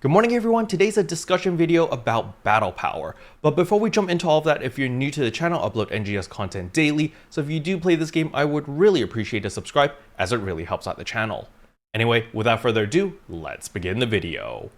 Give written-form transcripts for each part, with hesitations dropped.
Good morning everyone, today's a discussion video about battle power. But before we jump into all of that, if you're new to the channel, I upload NGS content daily. So if you do play this game, I would really appreciate a subscribe as it really helps out the channel. Anyway, without further ado, let's begin the video.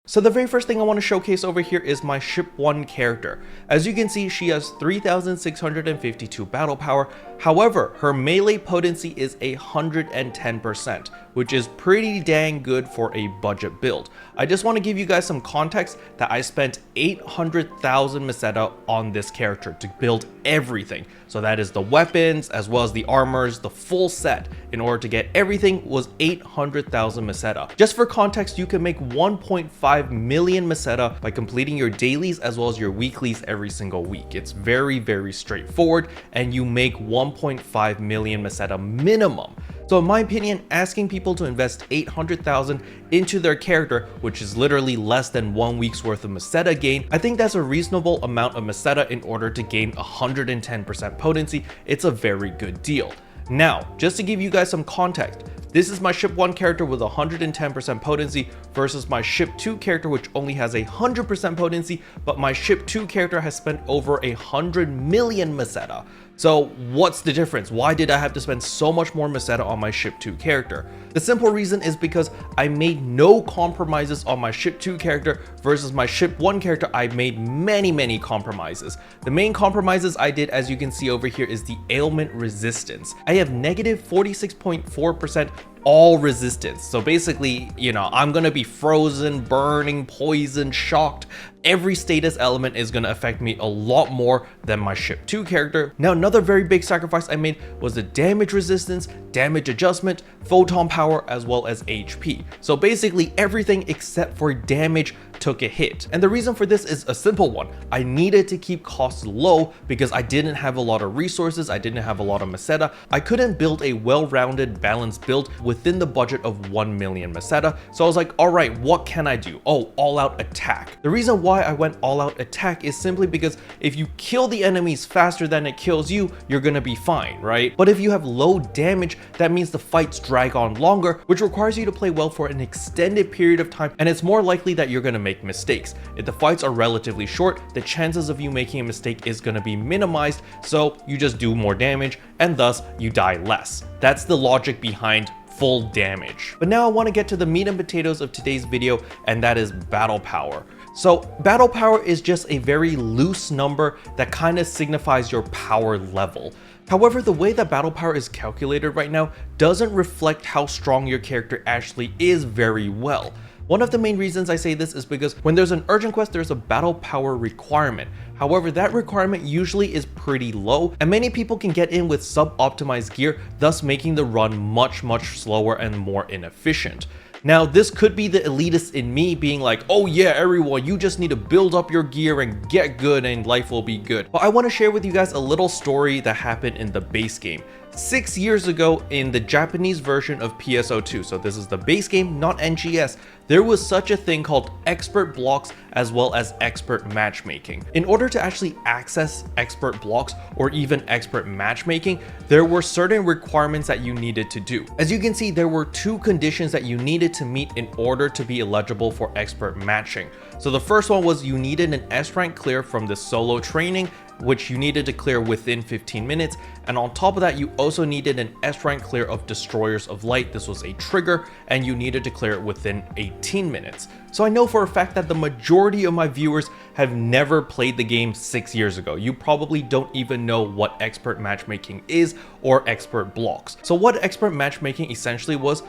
So the very first thing I want to showcase over here is my ship 1 character. As you can see, she has 3,652 battle power. However, her melee potency is 110%, which is pretty dang good for a budget build. I just want to give you guys some context that I spent 800,000 Meseta on this character to build everything. So that is the weapons as well as the armors, the full set. In order to get everything was 800,000 Meseta. Just for context, you can make 1.5 million Meseta by completing your dailies as well as your weeklies every single week. It's very straightforward, and you make 1.5 million Meseta minimum. So in my opinion, asking people to invest 800,000 into their character, which is literally less than 1 week's worth of Meseta gain, I think that's a reasonable amount of Meseta in order to gain 110% potency. It's a very good deal. Now, just to give you guys some context, this is my ship 1 character with 110% potency versus my ship 2 character, which only has 100% potency, but my ship 2 character has spent over 100 million Meseta. So what's the difference? Why did I have to spend so much more Meseta on my ship 2 character? The simple reason is because I made no compromises on my ship 2 character versus my ship 1 character. I made many compromises. The main compromises I did, as you can see over here, is the ailment resistance. I have negative 46.4% all resistance. So basically, I'm gonna be frozen, burning, poisoned, shocked. Every status element is gonna affect me a lot more than my ship 2 character. Now, another very big sacrifice I made was the damage resistance, damage adjustment, photon power, as well as HP. So basically everything except for damage took a hit. And the reason for this is a simple one. I needed to keep costs low because I didn't have a lot of resources. I didn't have a lot of Meseta. I couldn't build a well-rounded, balanced build within the budget of 1 million Meseta. So I was like, all right, what can I do? Oh, all out attack. The reason why I went all out attack is simply because if you kill the enemies faster than it kills you, you're gonna be fine, right? But if you have low damage, that means the fights drag on longer, which requires you to play well for an extended period of time, and it's more likely that you're gonna make mistakes. If the fights are relatively short, the chances of you making a mistake is gonna be minimized, so you just do more damage, and thus you die less. That's the logic behind full damage. But now I want to get to the meat and potatoes of today's video, and that is battle power. So battle power is just a very loose number that kind of signifies your power level. However, the way that battle power is calculated right now doesn't reflect how strong your character actually is very well. One of the main reasons I say this is because when there's an urgent quest, there's a battle power requirement. However, that requirement usually is pretty low, and many people can get in with sub-optimized gear, thus making the run much slower and more inefficient. Now, this could be the elitist in me being like, oh yeah, everyone, you just need to build up your gear and get good and life will be good. But I want to share with you guys a little story that happened in the base game. 6 years ago in the Japanese version of PSO2, so this is the base game, not NGS, there was such a thing called expert blocks as well as expert matchmaking. In order to actually access expert blocks or even expert matchmaking, there were certain requirements that you needed to do. As you can see, there were 2 conditions that you needed to meet in order to be eligible for expert matching. So the first one was you needed an S rank clear from the solo training, which you needed to clear within 15 minutes. And on top of that, you also needed an S rank clear of Destroyers of Light. This was a trigger, and you needed to clear it within 18 minutes. So I know for a fact that the majority of my viewers have never played the game 6 years ago. You probably don't even know what expert matchmaking is or expert blocks. So what expert matchmaking essentially was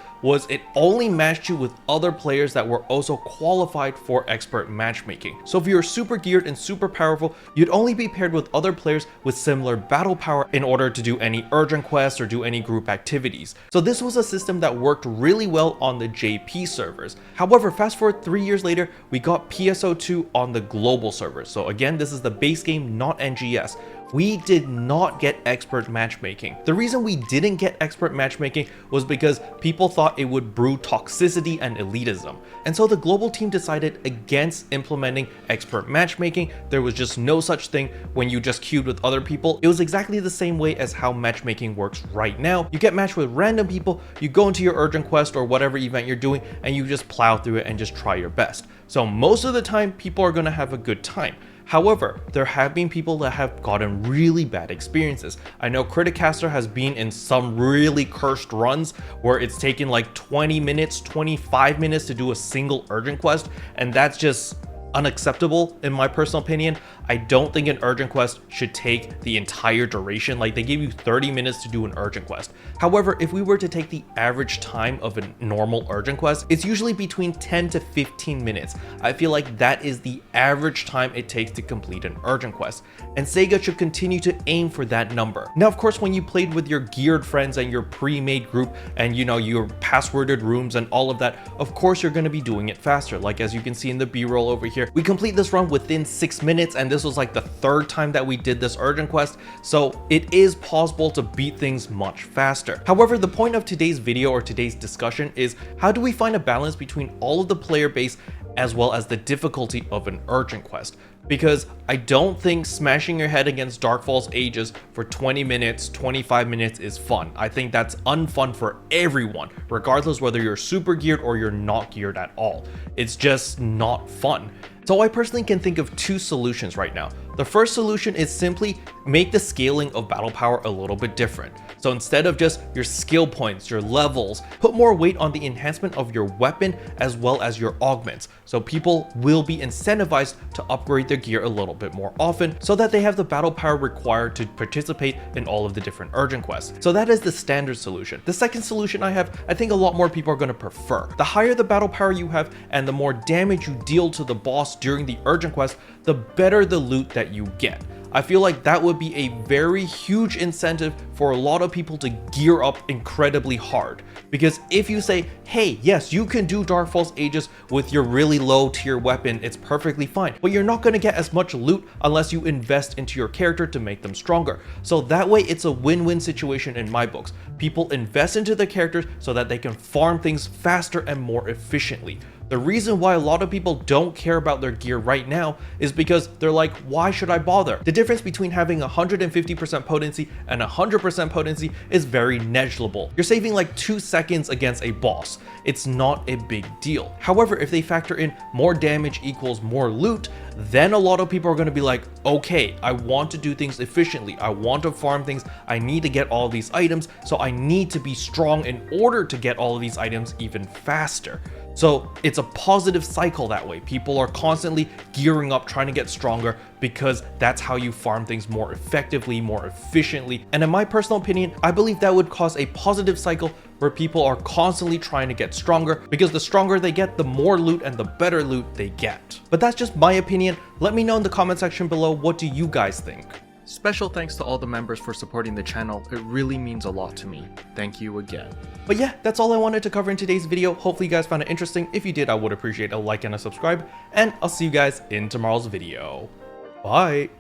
it only matched you with other players that were also qualified for expert matchmaking. So if you're super geared and super powerful, you'd only be paired with other players with similar battle power in order to do any urgent quests or do any group activities. So this was a system that worked really well on the JP servers. However, fast forward 3 years later, we got PSO2 on the global servers. So again, this is the base game, not NGS. we did not get expert matchmaking. The reason we didn't get expert matchmaking was because people thought it would brew toxicity and elitism. And so the global team decided against implementing expert matchmaking. There was just no such thing when you just queued with other people. It was exactly the same way as how matchmaking works right now. You get matched with random people, you go into your urgent quest or whatever event you're doing, and you just plow through it and just try your best. So most of the time, people are gonna have a good time. However, there have been people that have gotten really bad experiences. I know Criticaster has been in some really cursed runs where it's taken like 20 minutes, 25 minutes to do a single urgent quest, and that's just unacceptable in my personal opinion. I don't think an urgent quest should take the entire duration. Like, they give you 30 minutes to do an urgent quest. However, if we were to take the average time of a normal urgent quest, it's usually between 10 to 15 minutes. I feel like that is the average time it takes to complete an urgent quest, and Sega should continue to aim for that number. Now, of course, when you played with your geared friends and your pre-made group and your passworded rooms and all of that, of course you're going to be doing it faster. Like, as you can see in the B-roll over here, we complete this run within 6 minutes, and this was like the third time that we did this urgent quest, so it is possible to beat things much faster. However, the point of today's video or today's discussion is, how do we find a balance between all of the player base as well as the difficulty of an urgent quest? Because I don't think smashing your head against Darkfall's Aegis for 20 minutes, 25 minutes is fun. I think that's unfun for everyone, regardless whether you're super geared or you're not geared at all. It's just not fun. So I personally can think of two solutions right now. The first solution is simply make the scaling of battle power a little bit different. So instead of just your skill points, your levels, put more weight on the enhancement of your weapon as well as your augments. So people will be incentivized to upgrade their gear a little bit more often so that they have the battle power required to participate in all of the different urgent quests. So that is the standard solution. The second solution I think a lot more people are going to prefer. The higher the battle power you have and the more damage you deal to the boss during the urgent quest, the better the loot that you get. I feel like that would be a very huge incentive for a lot of people to gear up incredibly hard. Because if you say, hey, yes, you can do Darkfall's Aegis with your really low tier weapon, it's perfectly fine, but you're not going to get as much loot unless you invest into your character to make them stronger. So that way it's a win-win situation in my books. People invest into their characters so that they can farm things faster and more efficiently. The reason why a lot of people don't care about their gear right now is because they're like, why should I bother? The difference between having 150% potency and 100% potency is very negligible. You're saving like 2 seconds against a boss. It's not a big deal. However, if they factor in more damage equals more loot, then a lot of people are going to be like, okay, I want to do things efficiently. I want to farm things. I need to get all of these items. So I need to be strong in order to get all of these items even faster. So it's a positive cycle that way. People are constantly gearing up, trying to get stronger, because that's how you farm things more effectively, more efficiently. And in my personal opinion, I believe that would cause a positive cycle where people are constantly trying to get stronger, because the stronger they get, the more loot and the better loot they get. But that's just my opinion. Let me know in the comment section below, what do you guys think? Special thanks to all the members for supporting the channel. It really means a lot to me. Thank you again. But yeah, that's all I wanted to cover in today's video. Hopefully you guys found it interesting. If you did, I would appreciate a like and a subscribe, and I'll see you guys in tomorrow's video. Bye!